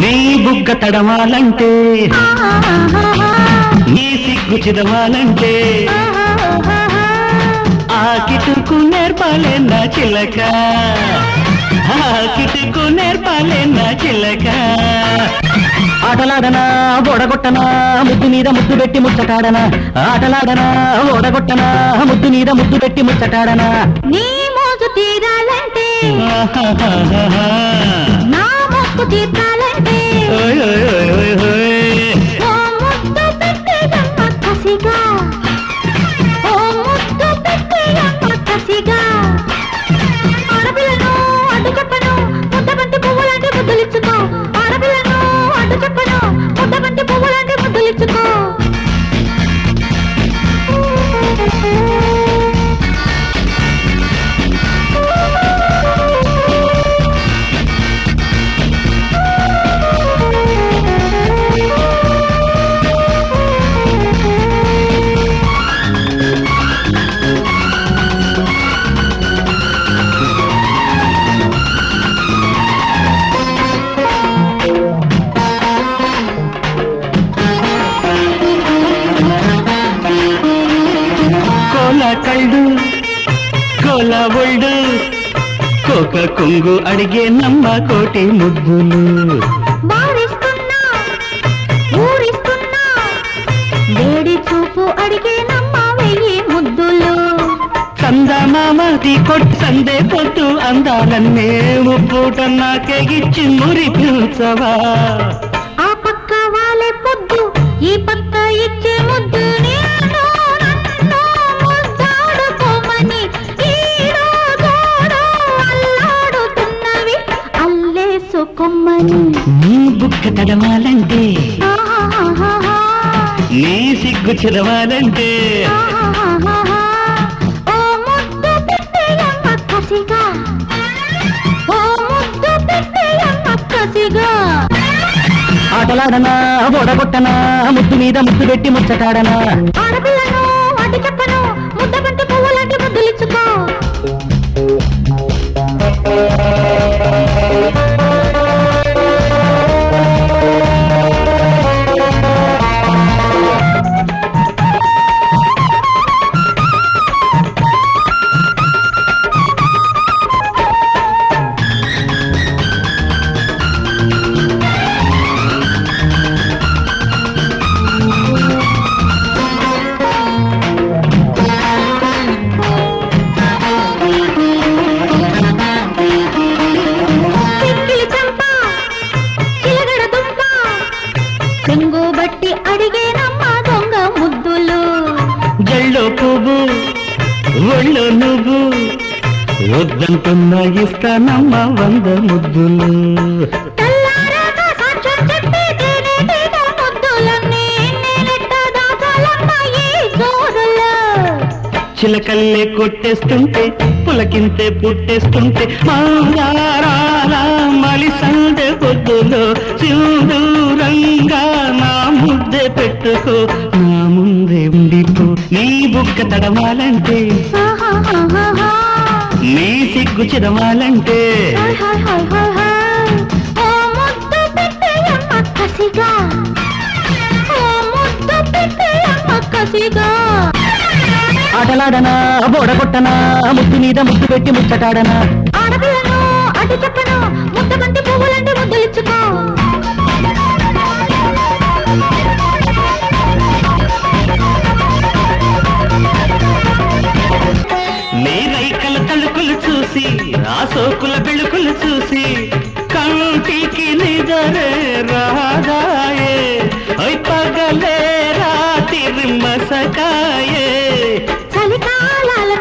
నీ బుగ్గ తడవాలంటే నీ సిగ్గు చిదవాలంటే ఆ కిటుకు నేర్పాలే నా చిలక, ఆ కిటుకు నేర్పాలే నా చిలక. ఆటలాడనా ఓడగొట్టనా ముద్దు మీద ముద్దు పెట్టి ముచ్చటాడనా, ఆటలాడనా ఓడగొట్టనా ముద్దు మీద ముద్దు పెట్టి ముచ్చటాడనా. నీ మోజు తీరాలంటే నా మొక్కు తీర్చాలంటే ఓ ముద్దు పెట్టేయమ్మ కసిగా, ఓ ముద్దు పెట్టేయమ్మ కసిగా. ఆడపిల్లను అడ్డు చెప్పను ముద్దబంతి పువ్వులాంటి ముద్దులిచ్చుకో, ఆడపిల్లను అడ్డు చెప్పను ముద్దబంతి పువ్వులాంటి ముద్దులిచ్చుకో. కళ్ళు కోల ఒళ్ళు కోక కొంగు అడిగే నమ్మ కోటి ముద్దులు. బారిస్తున్నా ఊరిస్తున్నా వేడి చూపు అడిగే నమ్మ వెయ్యి ముద్దులు. సందమామది కొట్టి సందే పొద్దు అందాలన్నే పూట నాకే ఇచ్చి మురిపించవా. ఆ పక్క వాళ్ళే పొద్దు ఈ పక్క ఇచ్చే ముద్దు కొమ్మని. నీ బుక్క తడవాలంటే నీ సిగ్గు చిరవాలంటే ఓ ముద్దు పెట్టేయమ్మ కసిగా, ఓ ముద్దు పెట్టేయమ్మ కసిగా. ఆటలాడనా ఓడగొట్టనా ముద్దు మీద ముద్దు పెట్టి ముచ్చటాడనా. ఆడపిల్లను అడ్డు చెప్పను ముద్దబంతి పువ్వులాంటి ముద్దులిచ్చుకో. చెంగు బట్టి అడిగేనమ్మ దొంగ ముద్దులు. జల్లో పువ్వు ఒళ్ళో నువ్వు వద్దంటున్నా ఇస్తానమ్మ 100 ముద్దులు. తెల్లారాక సాక్ష్యం చెప్పి తేనెటీగ ముద్దులన్నీ నేనెట్ట దాచాలమ్మ ఈ జోరులో. చిలకల్లే కొట్టేస్తుంటే పులకింతే పుట్టేస్తుంటే మాంగారాల మలి సందె పొద్దులో సింధూరంగా నా ముద్దే పెట్టుకో, నా ముందే ఉండిపో. నీ బుక్క తడవాలంటే నీ సిగ్గు చిరవాలంటే ఓ ముద్దు పెట్టేయమ్మ కసిగా, ఓ ముద్దు పెట్టేయమ్మ కసిగా. ఆటలాడనా ఓడగొట్టనా ముద్దు మీద ముద్దు పెట్టి ముచ్చటాడనా. ఆడపిల్లను అడ్డు చెప్పను ముద్దబంతి పువ్వులాంటి ముద్దులిచ్చుకో. నీ రైకల తలుకులు చూసి ఆ సోకుల బెళుకులు చూసి